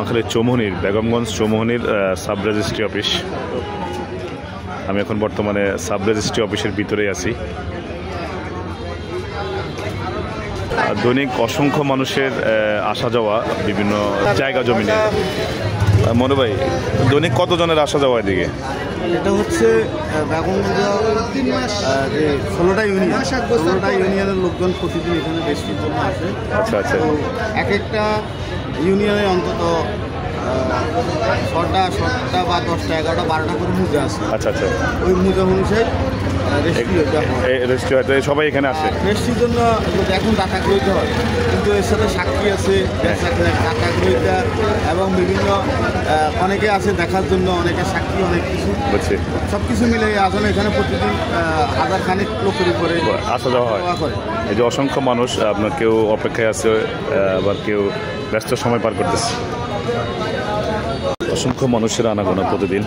নোয়াখালীর চৌমুহনীর Begumganj চৌমুহনীর sub registry office. আমি এখন বর্তমানে সাব রেজিস্ট্রি অফিসের ভিতরেই আছি। দৈনিক অসংখ্য মানুষের আসা যাওয়া বিভিন্ন জায়গা জমিনে। মনে ভাই, দৈনিক কতজনের আসা যাওয়া এদিকে? এটা হচ্ছে বেগমগঞ্জ যে 16টা ইউনিয়নের লোকজন প্রতিদিন এখানে বৃষ্টির জন্য আসে। আচ্ছা আচ্ছা। তো এক একটা ইউনিয়নে অন্তত 6টা বা 10টা 11টা 12টা করে মুজা আছে। আচ্ছা আচ্ছা। ওই মুজা অনুসারে রেজিস্ট্রি হয়তো সবাই এখানে আসে। রেজিস্ট্রির জন্য এখন ডাটা গ্রহীত হয়, কিন্তু এর সাথে সাক্ষী আছে, ডাটা গ্রহীতা এবং বিভিন্ন অনেকে আছে দেখার জন্য, অনেকে সাক্ষী, অনেক কিছু বুঝছি। সব কিছু মিলে আসলে এখানে প্রতিদিন হাজার খানিক লোকের উপরে আসা যাওয়া হয়। এই যে অসংখ্য মানুষ, আপনার কেউ অপেক্ষায় আছে, আবার কেউ ব্যস্ত সময় পার করতেছে। অসংখ্য মানুষের আনাগোনা প্রতিদিন।